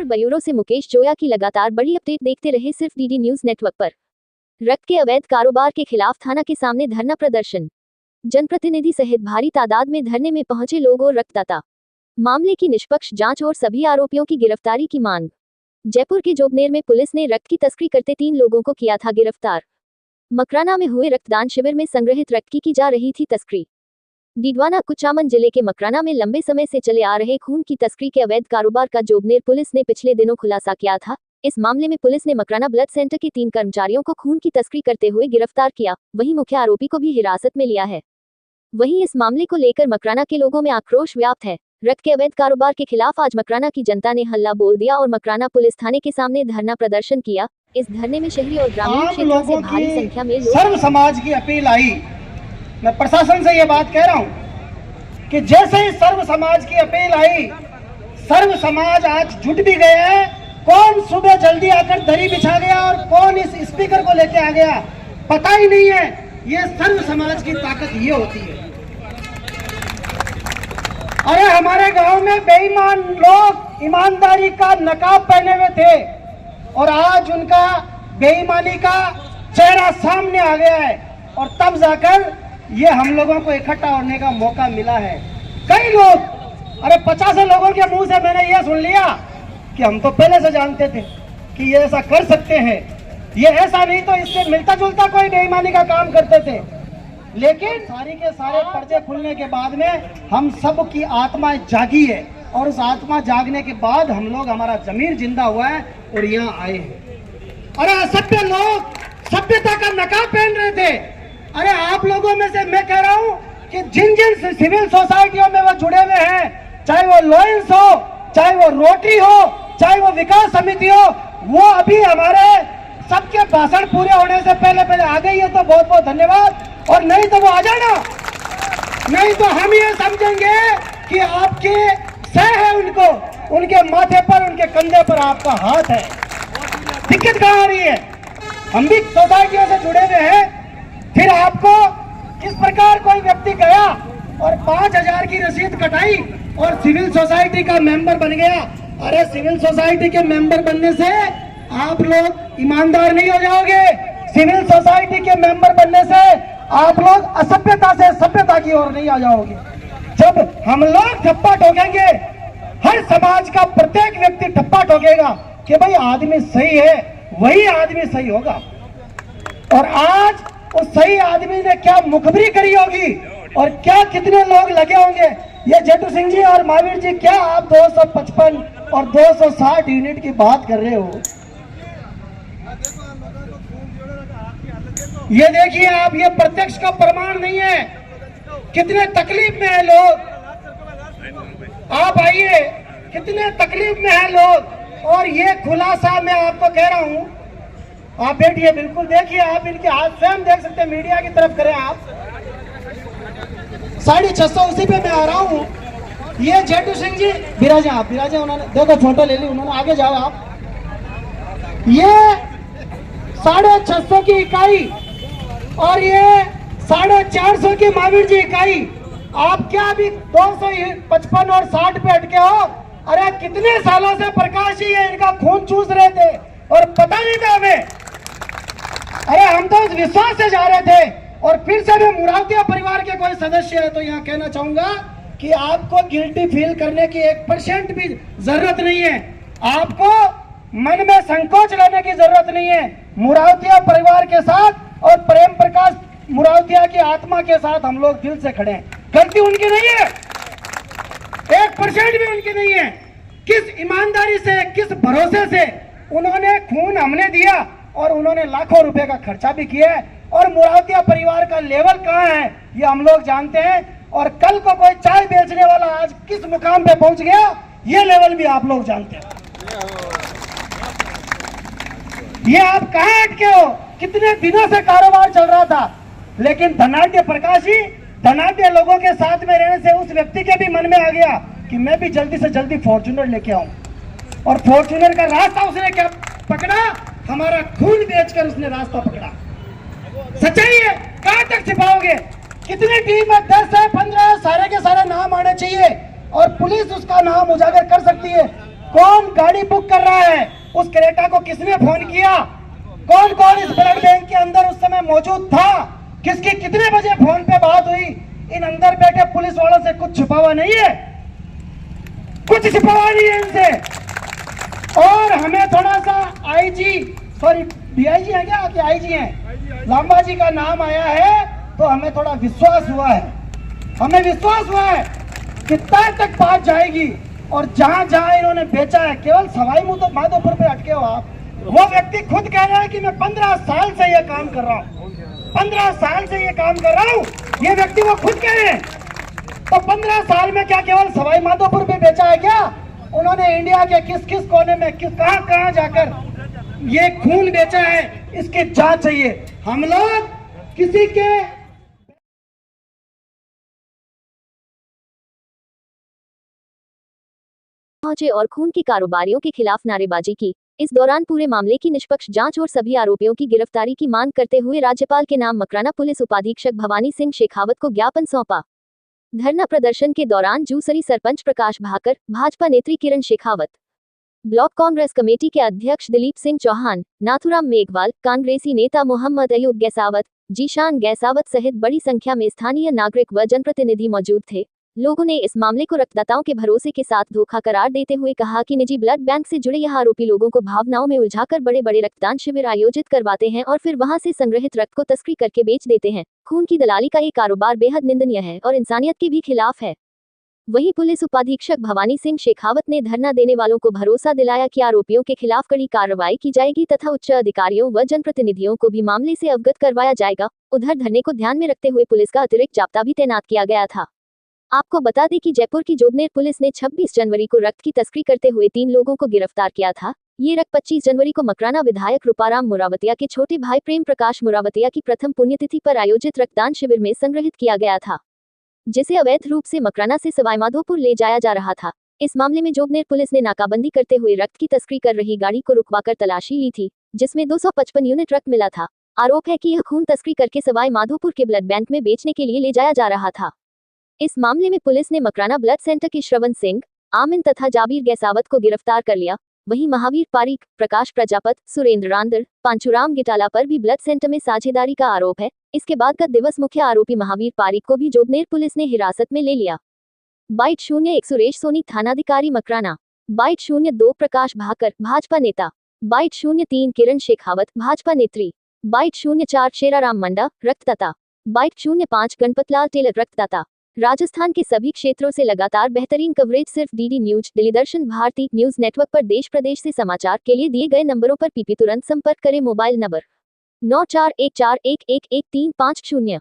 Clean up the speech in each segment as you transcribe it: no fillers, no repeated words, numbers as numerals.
Bureau से मुकेश जोया की लगातार बड़ी अपडेट देखते रहे सिर्फ डीडी न्यूज नेटवर्क पर। रक्त के अवैध कारोबार के खिलाफ थाना के सामने धरना प्रदर्शन। जनप्रतिनिधि सहित भारी तादाद में धरने में पहुंचे लोग और रक्तदाता। मामले की निष्पक्ष जांच और सभी आरोपियों की गिरफ्तारी की मांग। जयपुर के जोबनेर में पुलिस ने रक्त की तस्करी करते 3 लोगों को किया था गिरफ्तार। मकराना में हुए रक्तदान शिविर में संग्रहित रक्त की जा रही थी तस्करी। डीडवाना कुचामन जिले के मकराना में लंबे समय से चले आ रहे खून की तस्करी के अवैध कारोबार का जोबनेर पुलिस ने पिछले दिनों खुलासा किया था। इस मामले में पुलिस ने मकराना ब्लड सेंटर के 3 कर्मचारियों को खून की तस्करी करते हुए गिरफ्तार किया, वहीं मुख्य आरोपी को भी हिरासत में लिया है। वहीं इस मामले को लेकर मकराना के लोगों में आक्रोश व्याप्त है। रक्त के अवैध कारोबार के खिलाफ आज मकराना की जनता ने हल्ला बोल दिया और मकराना पुलिस थाने के सामने धरना प्रदर्शन किया। इस धरने में शहरी और ग्रामीण क्षेत्रों से भारी संख्या में सर्व समाज की अपील आई। मैं प्रशासन से ये बात कह रहा हूँ कि जैसे ही सर्व समाज की अपील आई, सर्व समाज आज जुट भी गया है। कौन सुबह जल्दी आकर दरी बिछा गया और कौन इस स्पीकर को लेके आ गया पता ही नहीं है। ये सर्व समाज की ताकत ये होती है। अरे हमारे गांव में बेईमान लोग ईमानदारी का नकाब पहने हुए थे और आज उनका बेईमानी का चेहरा सामने आ गया है और तब जाकर ये हम लोगों को इकट्ठा होने का मौका मिला है। कई लोग, अरे 50 लोगों के मुंह से मैंने ये सुन लिया कि हम तो पहले से जानते थे कि ये ऐसा कर सकते हैं, ये ऐसा नहीं तो इससे मिलता जुलता कोई बेईमानी का काम करते थे। लेकिन सारी के सारे पर्चे खुलने के बाद में हम सब की आत्मा जागी है और उस आत्मा जागने के बाद हम लोग, हमारा जमीर जिंदा हुआ है और यहाँ आए हैं। अरे असभ्य लोग सभ्यता का नकाब पहन रहे थे। अरे आप लोगों में से मैं कह रहा हूँ कि जिन जिन सिविल सोसाइटियों में वो जुड़े हुए हैं, चाहे वो लॉयंस हो, चाहे वो रोटरी हो, चाहे वो विकास समिति हो, वो अभी हमारे सबके भाषण पूरे होने से पहले आ गई है तो बहुत बहुत धन्यवाद। और नहीं तो वो आ जाना, नहीं तो हम ये समझेंगे कि आपके सह है उनको, उनके माथे पर, उनके कंधे पर आपका हाथ है। दिक्कत कहाँ आ रही है? हम भी सोसाइटियों से जुड़े हुए हैं। फिर आपको किस प्रकार कोई व्यक्ति गया और 5000 की रसीद कटाई और सिविल सोसाइटी का मेंबर बन गया। अरे सिविल सोसाइटी के मेंबर बनने से आप लोग ईमानदार नहीं हो जाओगे। सिविल सोसाइटी के मेंबर बनने से आप लोग असभ्यता से सभ्यता की ओर नहीं आ जाओगे। जब हम लोग ठप्पा ठोकेंगे, हर समाज का प्रत्येक व्यक्ति ठप्पा ठोकेगा कि भाई आदमी सही है, वही आदमी सही होगा। और आज उस सही आदमी ने क्या मुखबरी करी होगी और क्या कितने लोग लगे होंगे। ये जेठू सिंह जी और महावीर जी, क्या आप 255 और 260 यूनिट की बात कर रहे हो? ये देखिए आप, ये प्रत्यक्ष का प्रमाण नहीं है। कितने तकलीफ में है लोग, आप आइए, कितने तकलीफ में है लोग। और ये खुलासा मैं आपको कह रहा हूं, आप बैठिए, बिल्कुल देखिए, आप इनके हाथ स्वयं देख सकते हैं। मीडिया की तरफ करें आप। 650 उसी पे मैं आ रहा हूँ। ये जेठू सिंह जी बिराजे, आप बिराजे, उन्होंने देखो फोटो ले ली उन्होंने, आगे जाओ आप। ये 650 की इकाई और ये 450 की महावीर जी इकाई। आप क्या अभी 255 और 60 पे अटके हो? अरे कितने सालों से प्रकाश जी ये इनका खून चूस रहे थे और पता नहीं था हमें। अरे हम तो उस विश्वास से जा रहे थे। और फिर से मैं मुरावतिया परिवार के कोई सदस्य है तो यहाँ कहना चाहूंगा कि आपको गिल्टी फील करने की 1% भी जरूरत नहीं है। आपको मन में संकोच लेने की जरूरत नहीं है। मुरावतिया परिवार के साथ और प्रेम प्रकाश मुरावतिया की आत्मा के साथ हम लोग दिल से खड़े हैं। गलती उनकी नहीं है, 1% भी उनकी नहीं है। किस ईमानदारी से, किस भरोसे से उन्होंने खून हमने दिया और उन्होंने लाखों रुपए का खर्चा भी किया है। और मुरावतिया परिवार का लेवल कहाँ है ये हम लोग जानते हैं। और कल को कोई चाय बेचने वाला आज किस मुकाम पे पहुंच गया ये लेवल भी आप लोग जानते हैं। ये आप कहाँ अटके हो? कितने दिनों से कारोबार चल रहा था, लेकिन धनाढ्य प्रकाश ही धनाढ्य लोगों के साथ में रहने से उस व्यक्ति के भी मन में आ गया कि मैं भी जल्दी से जल्दी फॉर्च्यूनर लेके आऊं। और फॉर्च्यूनर का रास्ता उसने क्या पकड़ा? हमारा खून बेचकर उसने रास्ता पकड़ा। सच्चाई है, कहां तक छिपाओगे? कितनी टीम है? 10 है, 15 है, सारे के सारे नाम आने चाहिए और पुलिस उसका नाम उजागर कर सकती है। कौन गाड़ी बुक कर रहा है, उस क्रेटा को किसने फोन किया, कौन कौन इस ब्लड बैंक के अंदर उस समय मौजूद था, किसकी कितने बजे फोन पे बात हुई, इन अंदर बैठे पुलिस वालों से कुछ छुपा हुआ नहीं है, कुछ छुपा हुआ नहीं है इनसे। और हमें थोड़ा सा आईजी, सॉरी डीआईजी है क्या कि आईजी है, लांबा जी का नाम आया है तो हमें थोड़ा विश्वास हुआ है, हमें विश्वास हुआ है कितना तक बात जाएगी। और जहां जहां इन्होंने बेचा है, केवल सवाई माधोपुर पे अटके हो आप, वो व्यक्ति खुद कह रहा है कि मैं 15 साल से ये काम कर रहा हूँ, 15 साल से ये काम कर रहा हूँ, ये व्यक्ति वो खुद कह रहे हैं। तो 15 साल में क्या केवल सवाई माधोपुर पे बेचा है क्या? उन्होंने इंडिया के किस किस कोने में कहां कहां जाकर ये खून बेचा है, इसकी जांच चाहिए। हम लोग किसी के पहुंचे और खून के कारोबारियों के खिलाफ नारेबाजी की। इस दौरान पूरे मामले की निष्पक्ष जांच और सभी आरोपियों की गिरफ्तारी की मांग करते हुए राज्यपाल के नाम मकराना पुलिस उपाधीक्षक भवानी सिंह शेखावत को ज्ञापन सौंपा। धरना प्रदर्शन के दौरान जूसरी सरपंच प्रकाश भाकर, भाजपा नेत्री किरण शेखावत, ब्लॉक कांग्रेस कमेटी के अध्यक्ष दिलीप सिंह चौहान, नाथुराम मेघवाल, कांग्रेसी नेता मोहम्मद अयूब गैसावत, जीशान गैसावत सहित बड़ी संख्या में स्थानीय नागरिक व जनप्रतिनिधि मौजूद थे। लोगों ने इस मामले को रक्तदाताओं के भरोसे के साथ धोखा करार देते हुए कहा कि निजी ब्लड बैंक से जुड़े यह आरोपी लोगों को भावनाओं में उलझाकर बड़े बड़े रक्तदान शिविर आयोजित करवाते हैं और फिर वहां से संग्रहित रक्त को तस्करी करके बेच देते हैं। खून की दलाली का ये कारोबार बेहद निंदनीय है और इंसानियत के भी खिलाफ है। वहीं पुलिस उपाधीक्षक भवानी सिंह शेखावत ने धरना देने वालों को भरोसा दिलाया कि आरोपियों के खिलाफ कड़ी कार्रवाई की जाएगी तथा उच्च अधिकारियों व जनप्रतिनिधियों को भी मामले से अवगत करवाया जाएगा। उधर धरने को ध्यान में रखते हुए पुलिस का अतिरिक्त जाब्ता भी तैनात किया गया था। आपको बता दें कि जयपुर की जोबनेर पुलिस ने 26 जनवरी को रक्त की तस्करी करते हुए 3 लोगों को गिरफ्तार किया था। ये रक्त 25 जनवरी को मकराना विधायक रूपाराम मुरावतिया के छोटे भाई प्रेम प्रकाश मुरावतिया की प्रथम पुण्यतिथि पर आयोजित रक्तदान शिविर में संग्रहित किया गया था, जिसे अवैध रूप से मकराना से सवाईमाधोपुर ले जाया जा रहा था। इस मामले में जोबनेर पुलिस ने नाकाबंदी करते हुए रक्त की तस्करी कर रही गाड़ी को रुकवाकर तलाशी ली थी, जिसमें 255 यूनिट रक्त मिला था। आरोप है कि यह खून तस्करी करके सवाईमाधोपुर के ब्लड बैंक में बेचने के लिए ले जाया जा रहा था। इस मामले में पुलिस ने मकराना ब्लड सेंटर के श्रवण सिंह, आमिन तथा जाबीर गैसावत को गिरफ्तार कर लिया। वहीं महावीर पारिक, प्रकाश प्रजापत, सुरेंद्र रांदर, पांचुराम गिटाला पर भी ब्लड सेंटर में साझेदारी का आरोप है। इसके बाद गत दिवस मुख्य आरोपी महावीर पारिक को भी जोबनेर पुलिस ने हिरासत में ले लिया। 2201 सुरेश सोनी, थानाधिकारी मकराना। 2202 प्रकाश भाकर, भाजपा नेता। 2203 किरण शेखावत, भाजपा नेत्री। 2204 शेराराम मंडा, रक्तदाता। 2205 गणपतलाल टेलर, रक्तदाता। राजस्थान के सभी क्षेत्रों से लगातार बेहतरीन कवरेज सिर्फ डीडी न्यूज, दिलीदर्शन भारती न्यूज नेटवर्क पर देश प्रदेश से समाचार के लिए दिए गए नंबरों पर पीपी तुरंत संपर्क करें। मोबाइल नंबर 9414111350,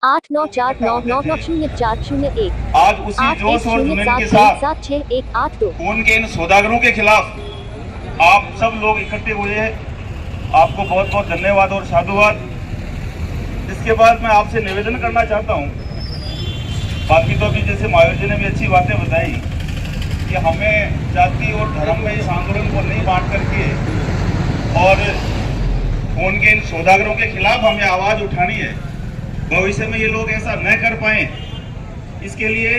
8949990401, आज उसी जोश और जुनून के साथ 816182। खून के इन सौदागरों के खिलाफ आप सब लोग इकट्ठे हुए हैं। आपको बहुत बहुत धन्यवाद और साधुवाद। इसके बाद मैं आपसे निवेदन करना चाहता हूं, बाकी तो अभी जैसे मायावती जी ने भी अच्छी बातें बताई कि हमें जाति और धर्म में इस आंदोलन को नहीं बांट करके और खून के इन सौदागरों के खिलाफ हमें आवाज उठानी है। भविष्य में ये लोग ऐसा न कर पाए, इसके लिए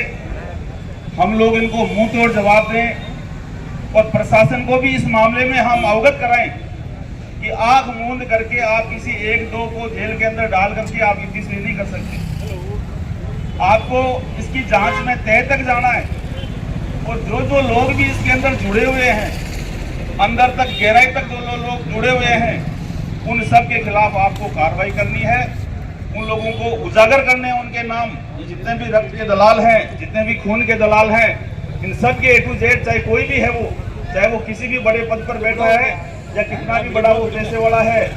हम लोग इनको मुंह तोड़ जवाब दें और प्रशासन को भी इस मामले में हम अवगत कराएं कि आंख मूंद करके आप किसी एक दो को जेल के अंदर डाल करके आप इसलिए नहीं कर सकते। आपको इसकी जांच में तह तक जाना है और जो जो लोग भी इसके अंदर जुड़े हुए हैं, अंदर तक गहराई तक जो लोग जुड़े हुए हैं, उन सब के खिलाफ आपको कार्रवाई करनी है। उन लोगों को उजागर करने हैं, उनके नाम, जितने भी रक्त के दलाल हैं, जितने भी खून के दलाल हैं, इन सब के A to Z, चाहे कोई भी है वो, चाहे वो किसी भी बड़े पद पर बैठा है या कितना भी बड़ा वो पैसे वाला है,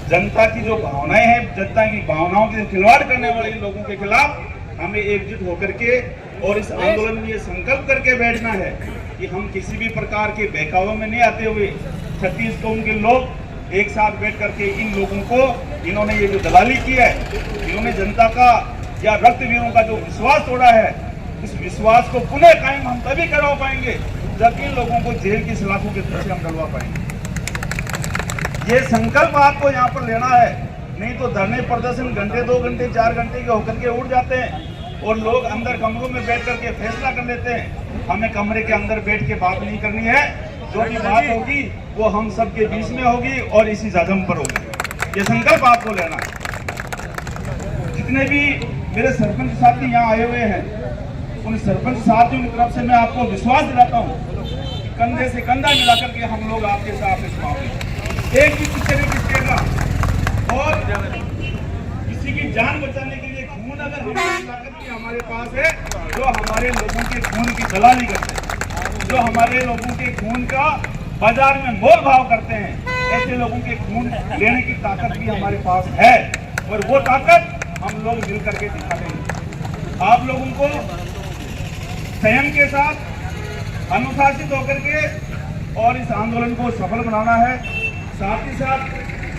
जनता की जो भावनाएं हैं, जनता की भावनाओं के खिलवाड़ करने वाले इन लोगों के खिलाफ हमें एकजुट होकर के और इस आंदोलन में ये संकल्प करके बैठना है कि हम किसी भी प्रकार के बहकावे में नहीं आते हुए 36 कौम के लोग एक साथ बैठ करके इन लोगों को, इन्होंने ये जो दलाली की है, इन्होंने जनता का या रक्तवीरों का जो विश्वास तोड़ा है, इस विश्वास को पुनः कायम हम तभी करवा पाएंगे जब इन लोगों को जेल की सलाखों के पीछे हम डलवा पाएंगे। ये संकल्प आपको यहाँ पर लेना है, नहीं तो धरने प्रदर्शन घंटे 2 घंटे 4 घंटे के होकर के उड़ जाते हैं और लोग अंदर कमरों में बैठ करके फैसला कर लेते हैं। हमें कमरे के अंदर बैठ के बात नहीं करनी है, जो भी बात होगी वो हम सबके बीच में होगी और इसी जख्म पर होगी। ये संकल्प आपको लेना है। जितने भी मेरे सरपंच साथी यहाँ आए हुए हैं, उन सरपंच साथियों की तरफ से मैं आपको विश्वास दिलाता हूँ कि कंधे से कंधा मिलाकर के हम लोग आपके साथ इस मामले एक भी पीछे नहीं खिसकेगा। और किसी की जान बचाने के लिए खून अगर हमारी ताकत की हमारे पास है, जो हमारे लोगों के खून की दलाली करते हैं, जो हमारे लोगों के खून का बाजार में मोल भाव करते हैं, ऐसे लोगों के खून लेने की ताकत भी हमारे पास है। और वो ताकत हम लोग मिल करके दिखा देंगे। आप लोगों को संयम के साथ अनुशासित होकर के और इस आंदोलन को सफल बनाना है। साथ ही साथ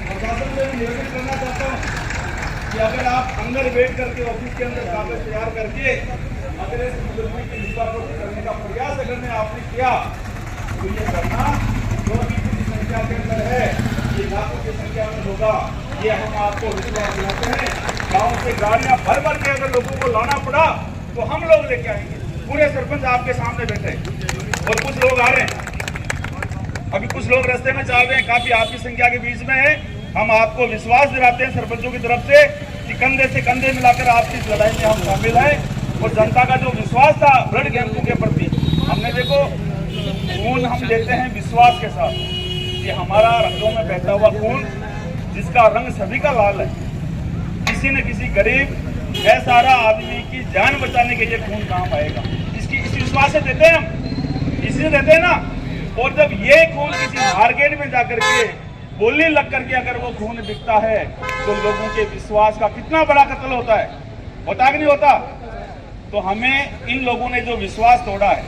प्रशासन से निवेदन करना चाहता हूँ कि अगर आप अंदर बैठ करके ऑफिस के अंदर कागज तैयार करके अगर इस मुकदमे की निष्पादन करने का प्रयास अगर आपने किया तो ये करना जो भी पूरी संख्या के अंदर है, ये लाखों की संख्या में होगा, ये हम आपको विश्वास दिलाते हैं। गाँव से गाड़ियां भर भर के अगर लोगों को लाना पड़ा तो हम लोग लेके आएंगे। पूरे सरपंच आपके सामने बैठे और कुछ लोग आ रहे हैं, अभी कुछ लोग रास्ते में चल रहे हैं, काफी आपकी संख्या के बीच में है। हम आपको विश्वास दिलाते हैं सरपंचों की तरफ से कि कंधे से कंधे मिलाकर आपकी इस लड़ाई में हम शामिल हैं। और जनता का जो विश्वास था ब्लड कैंपों के प्रति, हमने देखो खून हम देते हैं विश्वास के साथ। ये हमारा रक्तों में बहता हुआ खून जिसका रंग सभी का लाल है, किसी न किसी गरीब ऐसा आदमी की जान बचाने के लिए खून काम आएगा। इस विश्वास से देते हैं हम, इसलिए देते हैं ना। और जब ये खून किसी मार्केट में जाकर के बोलने लग करके अगर वो खून बिकता है तो लोगों के विश्वास का कितना बड़ा कत्ल होता है, होता कि नहीं होता। तो हमें इन लोगों ने जो विश्वास तोड़ा है,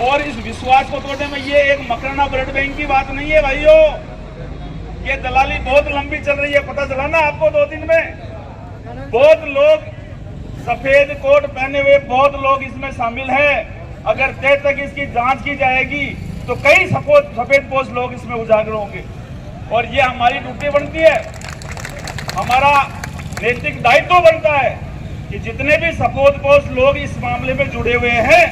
और इस विश्वास को तोड़ने में ये एक मकराना ब्लड बैंक की बात नहीं है भाइयों। ये दलाली बहुत लंबी चल रही है, पता चला ना आपको 2 दिन में। बहुत लोग सफेद कोट पहने हुए बहुत लोग इसमें शामिल हैं। अगर तय तक इसकी जांच की जाएगी तो कई सफेद पोस्ट लोग इसमें उजागर होंगे। और ये हमारी ड्यूटी बनती है, हमारा नैतिक दायित्व बनता है कि जितने भी सफेद पोस्ट लोग इस मामले में जुड़े हुए हैं,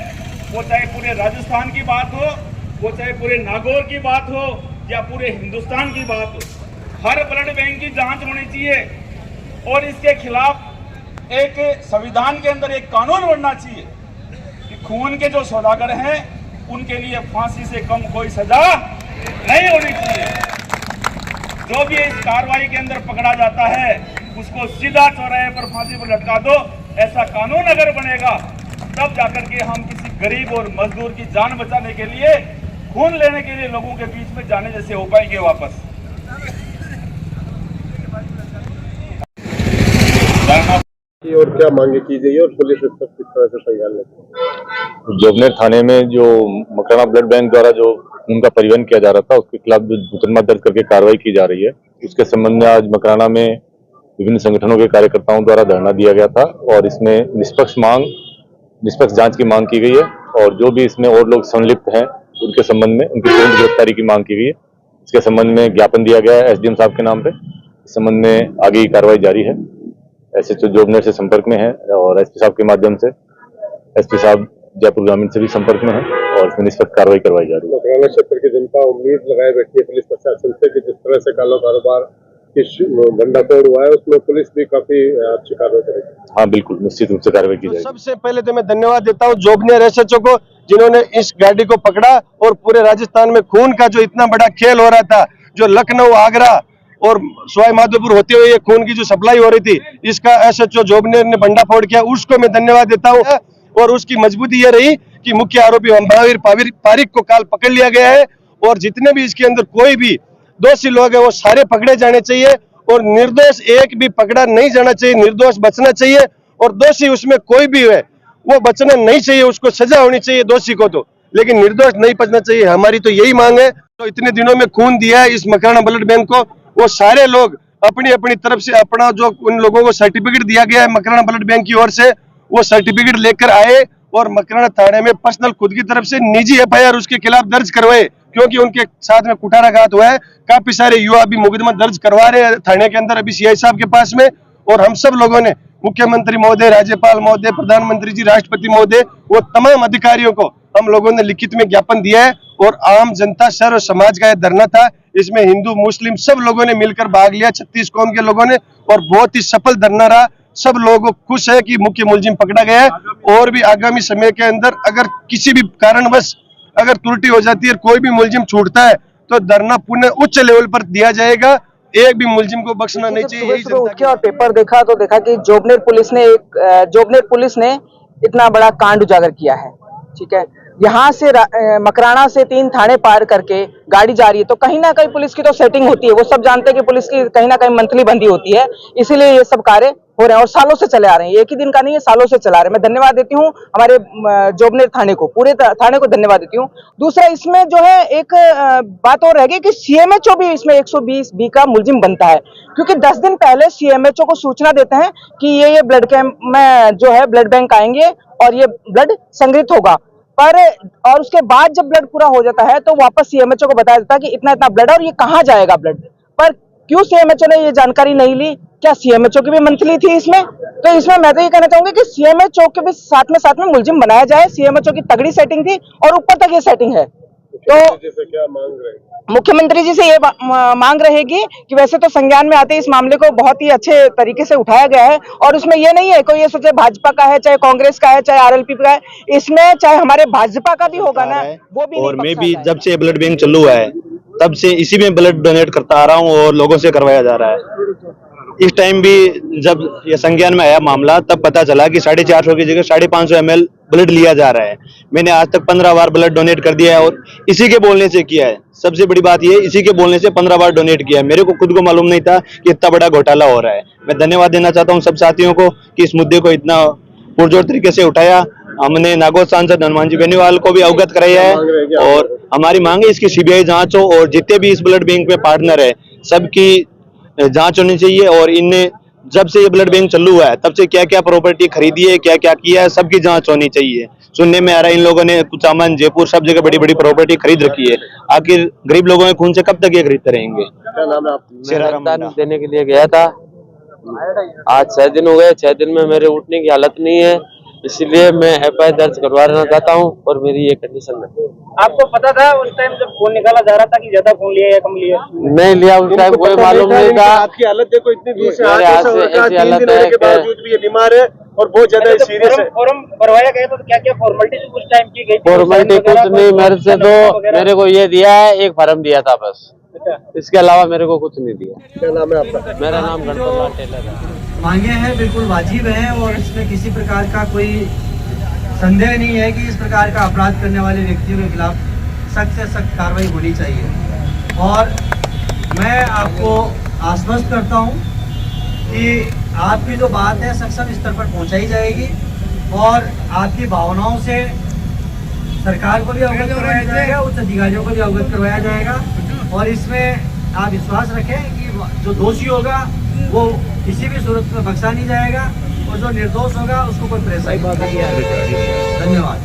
वो चाहे पूरे राजस्थान की बात हो, वो चाहे पूरे नागौर की बात हो या पूरे हिंदुस्तान की बात हो, हर ब्लड बैंक की जांच होनी चाहिए। और इसके खिलाफ एक संविधान के अंदर एक कानून बनना चाहिए कि खून के जो सौदागर हैं उनके लिए फांसी से कम कोई सजा नहीं होनी चाहिए। जो भी इस कार्रवाई के अंदर पकड़ा जाता है उसको सीधा चौराहे पर फांसी पर लटका दो, ऐसा कानून अगर बनेगा तब जाकर के हम किसी गरीब और मजदूर की जान बचाने के लिए खून लेने के लिए लोगों के बीच में जाने जैसे हो पाएंगे वापस। और क्या मांगे की गई और पुलिस इस पर किस तरह से तैयार है? जोबनेर थाने में जो मकराना ब्लड बैंक द्वारा जो खून का परिवहन किया जा रहा था उसके खिलाफ जो मुकदमा दर्ज करके कार्रवाई की जा रही है, उसके संबंध में आज मकराना में विभिन्न संगठनों के कार्यकर्ताओं द्वारा धरना दिया गया था और इसमें निष्पक्ष जांच की मांग की गई है। और जो भी इसमें और लोग संलिप्त हैं उनके संबंध में उनकी तुरंत गिरफ्तारी की मांग की गई है। इसके संबंध में ज्ञापन दिया गया है एसडीएम साहब के नाम पे। इस संबंध में आगे की कार्रवाई जारी है। एसएचओ जोबनेर से संपर्क में है और एसपी साहब के माध्यम से एसपी साहब जयपुर ग्रामीण से भी संपर्क में है और इसमें निष्पक्ष कार्रवाई करवाई जा रही है। मकराना क्षेत्र की जनता उम्मीद लगाए बैठी है पुलिस प्रशासन से कि जिस तरह से काला कारोबार की भंडाफोड़ हुआ है उसमें पुलिस भी काफी अच्छी कार्रवाई करेगी। हाँ बिल्कुल, निश्चित रूप से कार्रवाई की जाएगी। सबसे पहले तो मैं धन्यवाद देता हूँ जोबनेर एसएचओ को, जिन्होंने इस गाड़ी को पकड़ा और पूरे राजस्थान में खून का जो इतना बड़ा खेल हो रहा था, जो लखनऊ, आगरा और सवाई माधोपुर होते हुए ये खून की जो सप्लाई हो रही थी, इसका एसएचओ जोबनेर ने भंडाफोड़ किया, उसको मैं धन्यवाद देता हूँ। और उसकी मजबूती ये रही कि मुख्य आरोपी महावीर पारिक को काल पकड़ लिया गया है और जितने भी इसके अंदर कोई भी दोषी लोग हैं वो सारे पकड़े जाने चाहिए और निर्दोष एक भी पकड़ा नहीं जाना चाहिए, निर्दोष बचना चाहिए और दोषी उसमें कोई भी है वो बचना नहीं चाहिए, उसको सजा होनी चाहिए दोषी को तो, लेकिन निर्दोष नहीं बचना चाहिए। हमारी तो यही मांग है। तो इतने दिनों में खून दिया है इस मकराना ब्लड बैंक को, वो सारे लोग अपनी अपनी तरफ से अपना जो उन लोगों को सर्टिफिकेट दिया गया है मकराना ब्लड बैंक की ओर से, वो सर्टिफिकेट लेकर आए और मकराना थाने में पर्सनल खुद की तरफ से निजी एफआईआर उसके खिलाफ दर्ज करवाए, क्योंकि उनके साथ में कुठाराघात हुआ है। काफी सारे युवा अभी मुकदमा दर्ज करवा रहे हैं थाने के अंदर अभी सीआई साहब के पास में। और हम सब लोगों ने मुख्यमंत्री महोदय, राज्यपाल महोदय, प्रधानमंत्री जी, राष्ट्रपति महोदय, वो तमाम अधिकारियों को हम लोगों ने लिखित में ज्ञापन दिया है और आम जनता सर्व समाज का यह धरना था। इसमें हिंदू मुस्लिम सब लोगों ने मिलकर भाग लिया, 36 कौम के लोगों ने, और बहुत ही सफल धरना रहा। सब लोगों को खुश है कि मुख्य मुलजिम पकड़ा गया है और भी आगामी समय के अंदर अगर किसी भी कारणवश अगर त्रुटि हो जाती है, कोई भी मुलजिम छूटता है तो धरना पुनः उच्च लेवल पर दिया जाएगा। एक भी मुलजिम को बख्शना नहीं चाहिए। यही सुबह उठ के और पेपर देखा तो देखा कि जोबनेर पुलिस ने इतना बड़ा कांड उजागर किया है। ठीक है, यहाँ से मकराना से 3 थाने पार करके गाड़ी जा रही है, तो कहीं ना कहीं पुलिस की तो सेटिंग होती है। वो सब जानते हैं कि पुलिस की कहीं ना कहीं मंथली बंदी होती है, इसीलिए ये सब कार्य हो रहे हैं और सालों से चले आ रहे हैं। एक ही दिन का नहीं है, सालों से चला रहे हैं। मैं धन्यवाद देती हूँ हमारे जोबनेर थाने को, पूरे थाने को धन्यवाद देती हूँ। दूसरा, इसमें जो है एक बात और रह गई कि सीएमएचओ भी इसमें 120B का मुलजिम बनता है, क्योंकि 10 दिन पहले सीएमएचओ को सूचना देते हैं कि ये ब्लड कैंप में जो है ब्लड बैंक आएंगे और ये ब्लड संग्रहित होगा, पर और उसके बाद जब ब्लड पूरा हो जाता है तो वापस सीएमएचओ को बताया जाता है कि इतना इतना ब्लड है और ये कहाँ जाएगा ब्लड। पर क्यों सीएमएचओ ने ये जानकारी नहीं ली? क्या सीएमएचओ की भी मंथली थी इसमें? तो इसमें मैं तो ये कहना चाहूंगी कि सीएमएचओ के भी साथ में मुलजिम बनाया जाए। सीएमएचओ की तगड़ी सेटिंग थी और ऊपर तक ये सेटिंग है। तो क्या मांग रहे हैं? मुख्यमंत्री जी से ये मांग रहेगी कि वैसे तो संज्ञान में आते ही इस मामले को बहुत ही अच्छे तरीके से उठाया गया है और उसमें ये नहीं है कोई ये सोचे भाजपा का है, चाहे कांग्रेस का है, चाहे आरएलपी का है, इसमें चाहे हमारे भाजपा का भी होगा ना, वो भी और मैं भी जब से ब्लड बैंक चालू हुआ है तब से इसी में ब्लड डोनेट करता आ रहा हूँ और लोगों से करवाया जा रहा है। इस टाइम भी जब ये संज्ञान में आया मामला तब पता चला कि 450 की जगह 550 ml ब्लड लिया जा रहा है। मैंने आज तक 15 बार ब्लड डोनेट कर दिया है और इसी के बोलने से किया है। सबसे बड़ी बात ये, इसी के बोलने से 15 बार डोनेट किया है। मेरे को खुद को मालूम नहीं था कि इतना बड़ा घोटाला हो रहा है। मैं धन्यवाद देना चाहता हूँ सब साथियों को कि इस मुद्दे को इतना पुरजोर तरीके से उठाया। हमने नागौर सांसद हनुमान जी बेनीवाल को भी अवगत कराया है और हमारी मांग है इसकी सीबीआई जांच हो और जितने भी इस ब्लड बैंक में पार्टनर है सबकी जांच होनी चाहिए। और इनने जब से ये ब्लड बैंक चालू हुआ है तब से क्या क्या प्रॉपर्टी खरीदी है, क्या क्या किया है, सबकी जांच होनी चाहिए। सुनने में आ रहा है इन लोगों ने कुछ सामान जयपुर सब जगह बड़ी बड़ी प्रॉपर्टी खरीद रखी है। आखिर गरीब लोगों के खून से कब तक ये खरीदते रहेंगे? क्या नाम है आपका? मेरा रक्तदान देने के लिए गया था, आज 6 दिन हो गए। 6 दिन में मेरे उठने की हालत नहीं है, इसीलिए मैं एफआईआर दर्ज करवाना चाहता हूँ और मेरी ये कंडीशन है। आपको पता था उस टाइम जब खून निकाला जा रहा था कि ज्यादा खून लिया या कम लिया? नहीं लिया, उस टाइम कोई मालूम नहीं था। आपकी हालत देखो, इतनी दूर से मेरे हाथ से ऐसी हालत है के बावजूद भी ये बीमार है और बहुत ज्यादा सीरियस है। फॉर्म भरवाया गया तो क्या क्या फॉर्मेलिटी उस टाइम की गई? फॉर्मेलिटी कुछ नहीं, मेरे से तो मेरे को ये दिया है, एक फॉर्म दिया था बस, इसके अलावा मेरे को कुछ नहीं दिया। क्या नाम है आपका? मेरा नाम गणपत लाल टेलर है। मांगे हैं बिल्कुल वाजिब हैं और इसमें किसी प्रकार का कोई संदेह नहीं है कि इस प्रकार का अपराध करने वाले व्यक्तियों के खिलाफ सख्त से सख्त कार्रवाई होनी चाहिए। और मैं आपको आश्वस्त करता हूं कि आपकी जो बात है सक्षम स्तर पर पहुंचाई जाएगी और आपकी भावनाओं से सरकार को भी अवगत करवाया जाएगा, उच्च अधिकारियों को भी अवगत करवाया जाएगा। और इसमें आप विश्वास रखें कि जो दोषी होगा वो किसी भी सूरत में बख्शा नहीं जाएगा और जो निर्दोष होगा उसको कोई परेशानी नहीं है। धन्यवाद।